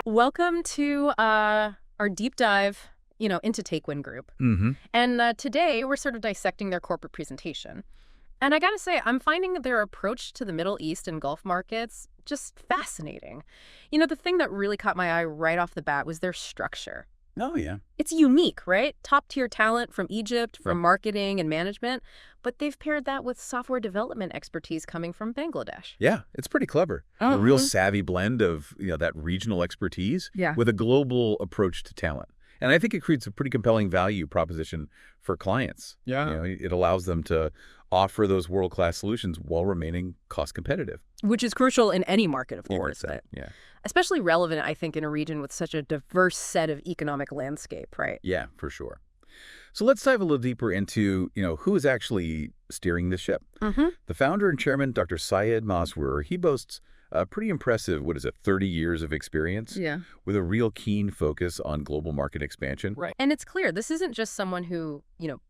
Welcome to our deep dive, into Takewin Group. Hmm. And today we're sort of dissecting their corporate presentation. And I gotta say, I'm finding their approach to the Middle East and Gulf markets just fascinating. The thing that really caught my eye right off the bat was their structure. Oh, yeah. It's unique, right? Top-tier talent from Egypt, Right. from marketing and management, but they've paired that with software development expertise coming from Bangladesh. Yeah, it's pretty clever. A real savvy blend of, that regional expertise Yeah. with a global approach to talent. And I think it creates a pretty compelling value proposition for clients. Yeah. It allows them to offer those world-class solutions while remaining cost competitive. Which is crucial in any market, of You might course, say. but Yeah. especially relevant, I think, in a region with such a diverse set of economic landscape, right? Yeah, for sure. So let's dive a little deeper into, who is actually steering this ship. Mm-hmm. The founder and chairman, Dr. Syed Masroor, he boasts a pretty impressive, 30 years of experience Yeah. with a real keen focus on global market expansion. Right. And it's clear this isn't just someone who,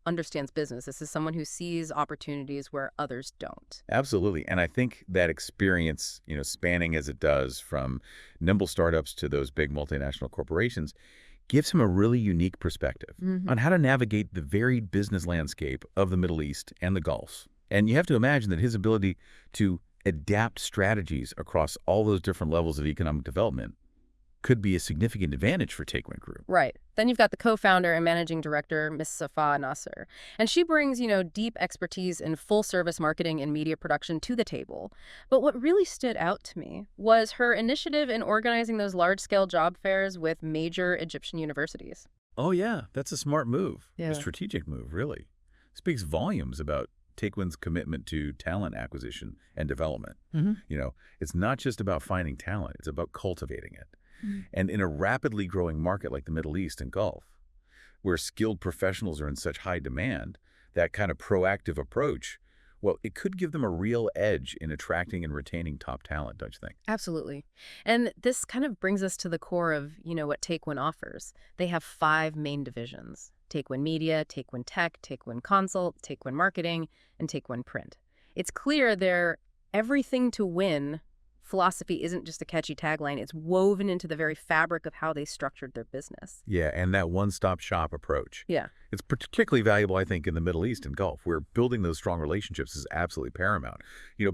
understands business. This is someone who sees opportunities where others don't. Absolutely. And I think that experience, spanning as it does from nimble startups to those big multinational corporations, gives him a really unique perspective on how to navigate the varied business landscape of the Middle East and the Gulf. And you have to imagine that his ability to adapt strategies across all those different levels of economic development could be a significant advantage for Takewin Group. Right. Then you've got the co-founder and managing director, Ms. Safa Nasser. And she brings, deep expertise in full-service marketing and media production to the table. But what really stood out to me was her initiative in organizing those large-scale job fairs with major Egyptian universities. Oh, yeah, that's a smart move. Yeah. A strategic move, really. Speaks volumes about Takewin's commitment to talent acquisition and development. It's not just about finding talent, it's about cultivating it. And in a rapidly growing market like the Middle East and Gulf, where skilled professionals are in such high demand, that kind of proactive approach, well, it could give them a real edge in attracting and retaining top talent, don't you think? Absolutely. And this kind of brings us to the core of, what Takewin offers. They have 5 main divisions: Takewin Media, Takewin Tech, Takewin Consult, Takewin Marketing, and Takewin Print. It's clear their everything to win philosophy isn't just a catchy tagline. It's woven into the very fabric of how they structured their business. Yeah, and that one-stop shop approach. Yeah. It's particularly valuable, I think, in the Middle East and Gulf, where building those strong relationships is absolutely paramount.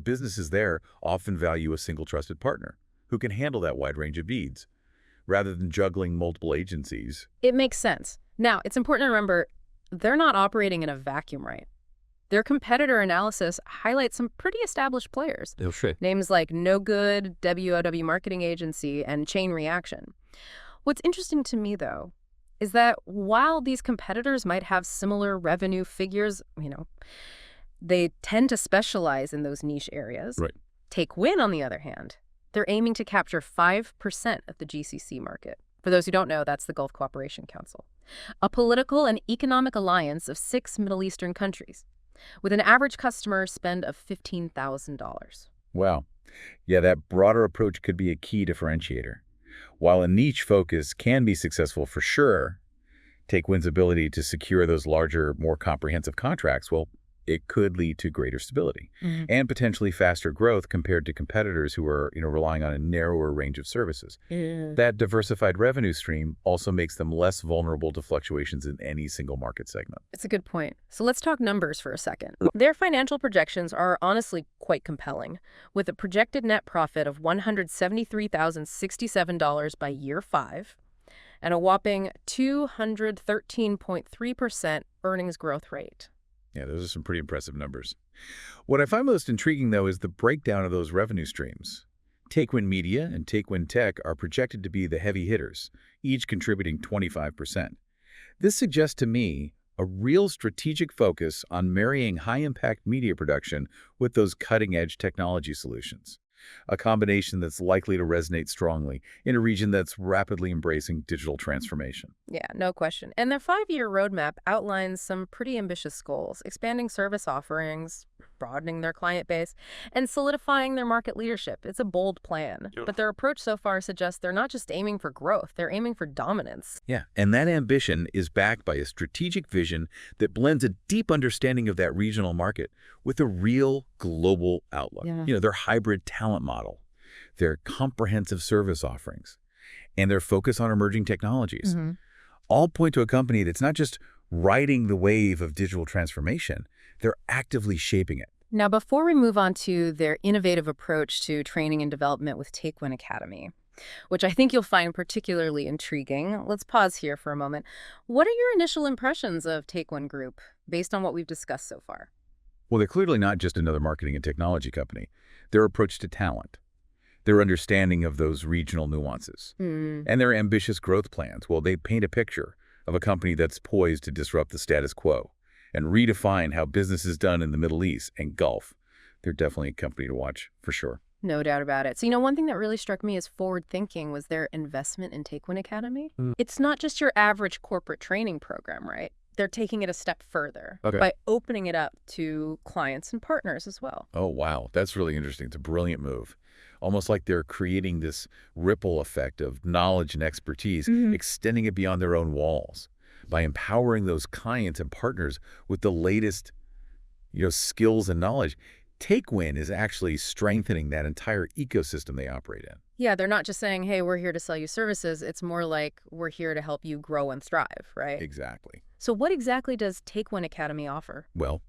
Businesses there often value a single trusted partner who can handle that wide range of needs, rather than juggling multiple agencies. It makes sense. Now, it's important to remember they're not operating in a vacuum, right? Their competitor analysis highlights some pretty established players. Names like No Good, WOW Marketing Agency, and Chain Reaction. What's interesting to me, though, is that while these competitors might have similar revenue figures, they tend to specialize in those niche areas. Right. Takewin, on the other hand, they're aiming to capture 5% of the GCC market. For those who don't know, that's the Gulf Cooperation Council, a political and economic alliance of 6 Middle Eastern countries, with an average customer spend of $15,000. Wow. Yeah, that broader approach could be a key differentiator. While a niche focus can be successful for sure, Takewin's ability to secure those larger, more comprehensive contracts, well, it could lead to greater stability and potentially faster growth compared to competitors who are, relying on a narrower range of services. That diversified revenue stream also makes them less vulnerable to fluctuations in any single market segment. It's a good point. So let's talk numbers for a second. Their financial projections are honestly quite compelling, with a projected net profit of $173,067 by year 5 and a whopping 213.3% earnings growth rate. Yeah, those are some pretty impressive numbers. What I find most intriguing, though, is the breakdown of those revenue streams. Takewin Media and Takewin Tech are projected to be the heavy hitters, each contributing 25%. This suggests to me a real strategic focus on marrying high-impact media production with those cutting-edge technology solutions, a combination that's likely to resonate strongly in a region that's rapidly embracing digital transformation. Yeah, no question. And their 5-year roadmap outlines some pretty ambitious goals: expanding service offerings, broadening their client base, and solidifying their market leadership. It's a bold plan. But their approach so far suggests they're not just aiming for growth, they're aiming for dominance. Yeah, and that ambition is backed by a strategic vision that blends a deep understanding of that regional market with a real global outlook. Yeah. Their hybrid talent model, their comprehensive service offerings, and their focus on emerging technologies Hmm. all point to a company that's not just riding the wave of digital transformation, they're actively shaping it. Now, before we move on to their innovative approach to training and development with Takewin Academy, which I think you'll find particularly intriguing, let's pause here for a moment. What are your initial impressions of Takewin Group based on what we've discussed so far? Well, they're clearly not just another marketing and technology company. Their approach to talent, their understanding of those regional nuances, Hmm. and their ambitious growth plans, well, they paint a picture of a company that's poised to disrupt the status quo and redefine how business is done in the Middle East and Gulf. They're definitely a company to watch, for sure. No doubt about it. So, one thing that really struck me as forward thinking was their investment in Takewin Academy. It's not just your average corporate training program, right? They're taking it a step further Okay. by opening it up to clients and partners as well. Oh, wow. That's really interesting. It's a brilliant move. Almost like they're creating this ripple effect of knowledge and expertise, extending it beyond their own walls by empowering those clients and partners with the latest, skills and knowledge. Takewin is actually strengthening that entire ecosystem they operate in. Yeah, they're not just saying, hey, we're here to sell you services. It's more like we're here to help you grow and thrive, right? Exactly. So what exactly does Takewin Academy offer? Well,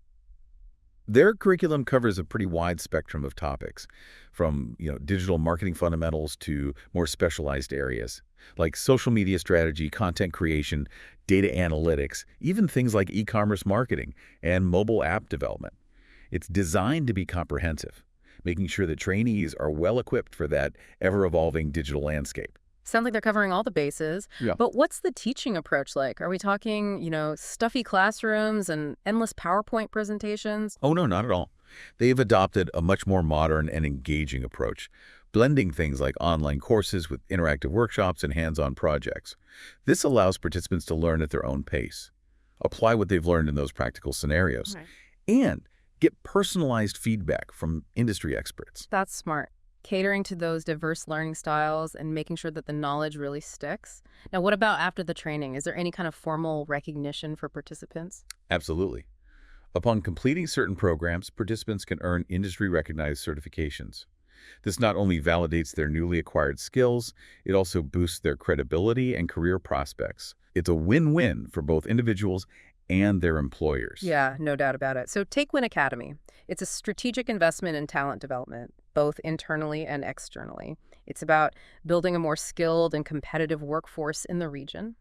their curriculum covers a pretty wide spectrum of topics, from digital marketing fundamentals to more specialized areas like social media strategy, content creation, data analytics, even things like e-commerce marketing and mobile app development. It's designed to be comprehensive, making sure that trainees are well equipped for that ever-evolving digital landscape. Sounds like they're covering all the bases. Yeah. But what's the teaching approach like? Are we talking, stuffy classrooms and endless PowerPoint presentations? Oh, no, not at all. They've adopted a much more modern and engaging approach, blending things like online courses with interactive workshops and hands-on projects. This allows participants to learn at their own pace, apply what they've learned in those practical scenarios, Right. and get personalized feedback from industry experts. That's smart. Catering to those diverse learning styles and making sure that the knowledge really sticks. Now, what about after the training? Is there any kind of formal recognition for participants? Absolutely. Upon completing certain programs, participants can earn industry-recognized certifications. This not only validates their newly acquired skills, it also boosts their credibility and career prospects. It's a win-win for both individuals and their employers. Yeah, no doubt about it. So Takewin Academy. It's a strategic investment in talent development, both internally and externally. It's about building a more skilled and competitive workforce in the region,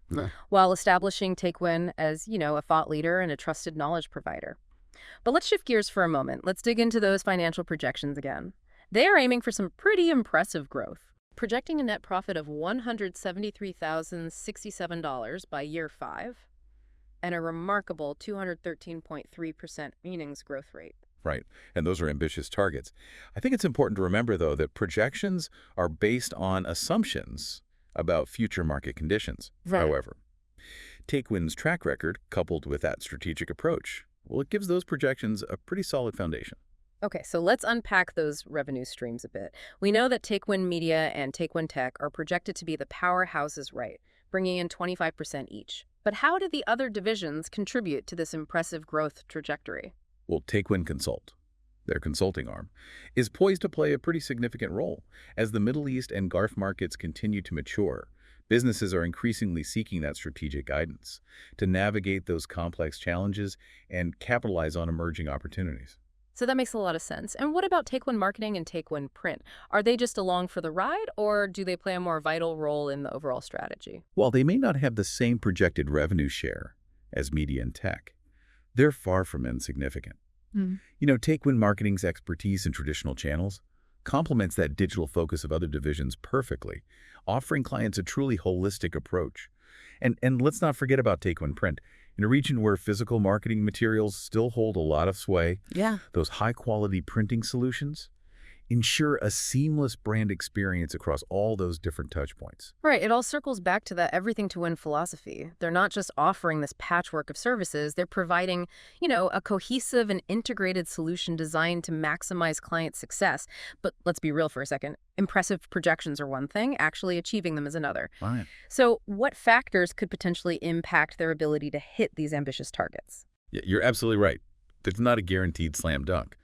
while establishing Takewin as, a thought leader and a trusted knowledge provider. But let's shift gears for a moment. Let's dig into those financial projections again. They are aiming for some pretty impressive growth, projecting a net profit of $173,067 by year 5 and a remarkable 213.3% earnings growth rate. Right, and those are ambitious targets. I think it's important to remember, though, that projections are based on assumptions about future market conditions. Right. However, Takewin's track record, coupled with that strategic approach, well, it gives those projections a pretty solid foundation. Okay, so let's unpack those revenue streams a bit. We know that Takewin Media and Takewin Tech are projected to be the powerhouses, right, bringing in 25% each. But how do the other divisions contribute to this impressive growth trajectory? Well, Takewin Consult, their consulting arm, is poised to play a pretty significant role. As the Middle East and Gulf markets continue to mature, businesses are increasingly seeking that strategic guidance to navigate those complex challenges and capitalize on emerging opportunities. So that makes a lot of sense. And what about Takewin Marketing and Takewin Print? Are they just along for the ride, or do they play a more vital role in the overall strategy? While they may not have the same projected revenue share as media and tech, they're far from insignificant. Takewin Marketing's expertise in traditional channels complements that digital focus of other divisions perfectly, offering clients a truly holistic approach. And let's not forget about Takewin Print. In a region where physical marketing materials still hold a lot of sway, Yeah. those high-quality printing solutions ensure a seamless brand experience across all those different touch points. Right. It all circles back to that everything to win philosophy. They're not just offering this patchwork of services. They're providing, a cohesive and integrated solution designed to maximize client success. But let's be real for a second. Impressive projections are one thing. Actually achieving them is another. Right. So what factors could potentially impact their ability to hit these ambitious targets? Yeah, you're absolutely right. There's not a guaranteed slam dunk.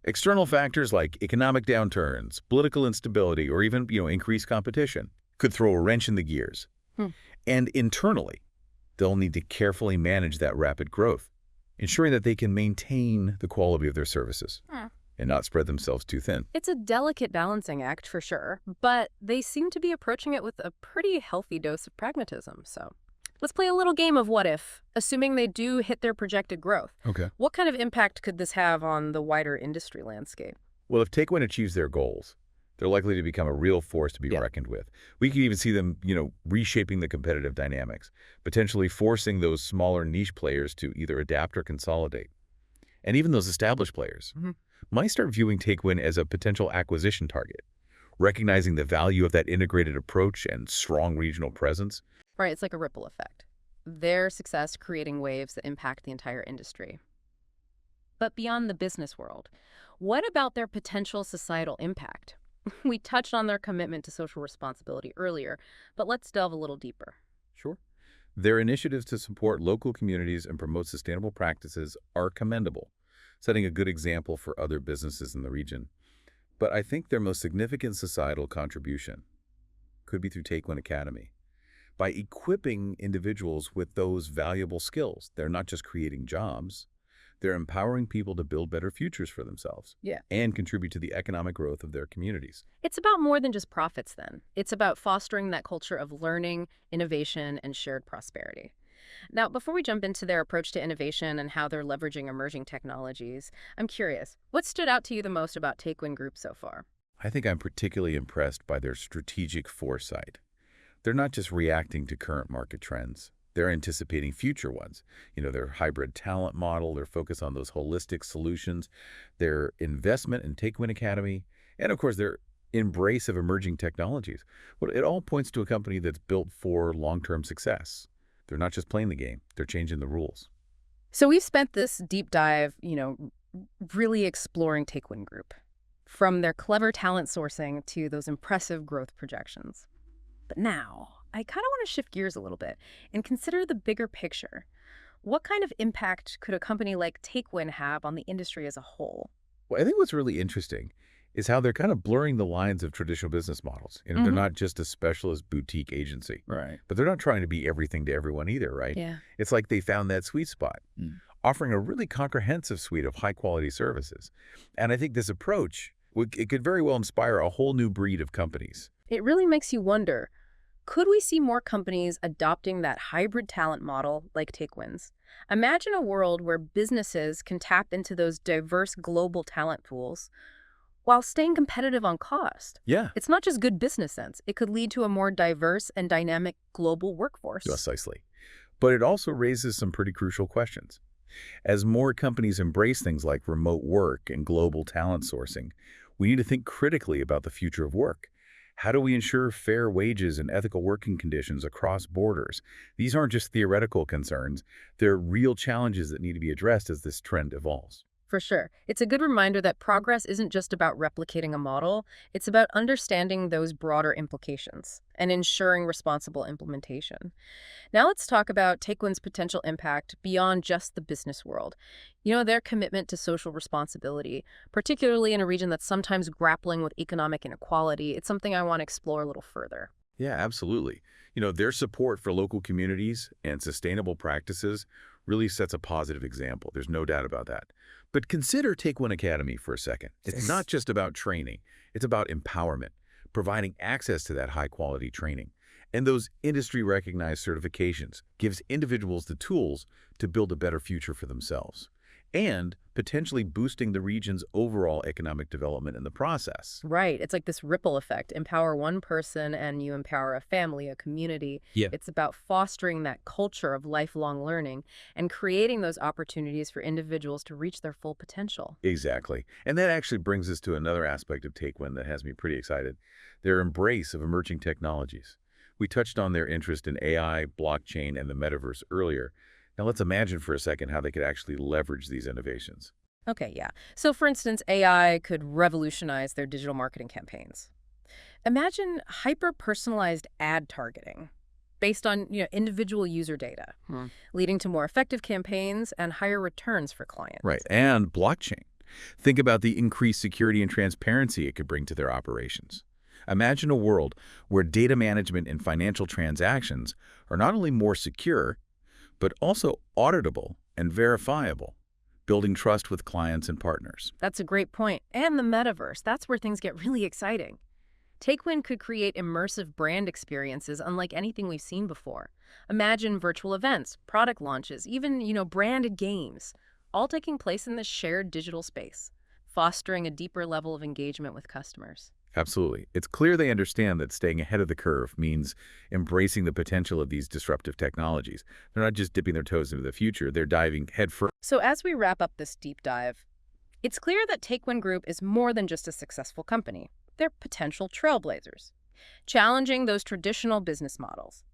External factors like economic downturns, political instability, or even, increased competition could throw a wrench in the gears. Hmm. And internally, they'll need to carefully manage that rapid growth, ensuring that they can maintain the quality of their services and not spread themselves too thin. It's a delicate balancing act for sure, but they seem to be approaching it with a pretty healthy dose of pragmatism. So let's play a little game of what if, assuming they do hit their projected growth. Okay. What kind of impact could this have on the wider industry landscape? Well, if Takewin achieves their goals, they're likely to become a real force to be reckoned with. We could even see them, reshaping the competitive dynamics, potentially forcing those smaller niche players to either adapt or consolidate. And even those established players might start viewing Takewin as a potential acquisition target, recognizing the value of that integrated approach and strong regional presence. Right, it's like a ripple effect. Their success creating waves that impact the entire industry. But beyond the business world, what about their potential societal impact? We touched on their commitment to social responsibility earlier, but let's delve a little deeper. Sure. Their initiatives to support local communities and promote sustainable practices are commendable, setting a good example for other businesses in the region. But I think their most significant societal contribution could be through Takewin Academy. By equipping individuals with those valuable skills, they're not just creating jobs, they're empowering people to build better futures for themselves and contribute to the economic growth of their communities. It's about more than just profits then. It's about fostering that culture of learning, innovation, and shared prosperity. Now, before we jump into their approach to innovation and how they're leveraging emerging technologies, I'm curious, what stood out to you the most about Takewin Group so far? I think I'm particularly impressed by their strategic foresight. They're not just reacting to current market trends. They're anticipating future ones. Their hybrid talent model, their focus on those holistic solutions, their investment in Takewin Academy, and of course their embrace of emerging technologies. Well, it all points to a company that's built for long-term success. They're not just playing the game, they're changing the rules. So we've spent this deep dive, really exploring Takewin Group, from their clever talent sourcing to those impressive growth projections. But now, I kind of want to shift gears a little bit and consider the bigger picture. What kind of impact could a company like Takewin have on the industry as a whole? Well, I think what's really interesting is how they're kind of blurring the lines of traditional business models. They're not just a specialist boutique agency. Right. But they're not trying to be everything to everyone either, right? Yeah. It's like they found that sweet spot, offering a really comprehensive suite of high-quality services. And I think this approach, it could very well inspire a whole new breed of companies. It really makes you wonder, could we see more companies adopting that hybrid talent model like Takewin's? Imagine a world where businesses can tap into those diverse global talent pools while staying competitive on cost. Yeah. It's not just good business sense. It could lead to a more diverse and dynamic global workforce. Precisely. But it also raises some pretty crucial questions. As more companies embrace things like remote work and global talent sourcing, we need to think critically about the future of work. How do we ensure fair wages and ethical working conditions across borders? These aren't just theoretical concerns. They're real challenges that need to be addressed as this trend evolves. For sure. It's a good reminder that progress isn't just about replicating a model. It's about understanding those broader implications and ensuring responsible implementation. Now let's talk about Takewin's potential impact beyond just the business world. Their commitment to social responsibility, particularly in a region that's sometimes grappling with economic inequality, it's something I want to explore a little further. Yeah, absolutely. Their support for local communities and sustainable practices really sets a positive example. There's no doubt about that. But consider Takewin Academy for a second. It's not just about training. It's about empowerment, providing access to that high-quality training. And those industry-recognized certifications gives individuals the tools to build a better future for themselves, and potentially boosting the region's overall economic development in the process. Right. It's like this ripple effect. Empower one person and you empower a family, a community. Yeah. It's about fostering that culture of lifelong learning and creating those opportunities for individuals to reach their full potential. Exactly. And that actually brings us to another aspect of Takewin that has me pretty excited, their embrace of emerging technologies. We touched on their interest in AI, blockchain, and the metaverse earlier. Now let's imagine for a second how they could actually leverage these innovations. Okay, yeah. So for instance, AI could revolutionize their digital marketing campaigns. Imagine hyper-personalized ad targeting based on individual user data, leading to more effective campaigns and higher returns for clients. Right. And blockchain. Think about the increased security and transparency it could bring to their operations. Imagine a world where data management and financial transactions are not only more secure, but also auditable and verifiable, building trust with clients and partners. That's a great point. And the metaverse, that's where things get really exciting. Takewin could create immersive brand experiences unlike anything we've seen before. Imagine virtual events, product launches, even, branded games, all taking place in this shared digital space, fostering a deeper level of engagement with customers. Absolutely. It's clear they understand that staying ahead of the curve means embracing the potential of these disruptive technologies. They're not just dipping their toes into the future, they're diving headfirst. So as we wrap up this deep dive, it's clear that Takewin Group is more than just a successful company. They're potential trailblazers, challenging those traditional business models,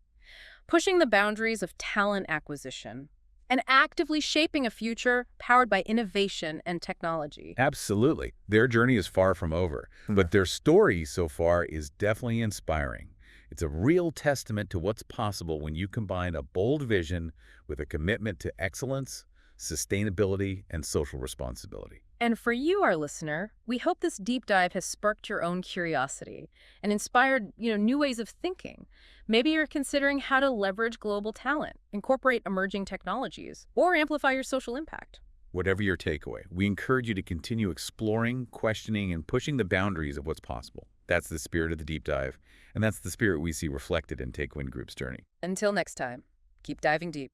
pushing the boundaries of talent acquisition, and actively shaping a future powered by innovation and technology. Absolutely. Their journey is far from over, but their story so far is definitely inspiring. It's a real testament to what's possible when you combine a bold vision with a commitment to excellence, sustainability, and social responsibility. And for you, our listener, we hope this deep dive has sparked your own curiosity and inspired, new ways of thinking. Maybe you're considering how to leverage global talent, incorporate emerging technologies, or amplify your social impact. Whatever your takeaway, we encourage you to continue exploring, questioning, and pushing the boundaries of what's possible. That's the spirit of the deep dive, and that's the spirit we see reflected in Takewin Group's journey. Until next time, keep diving deep.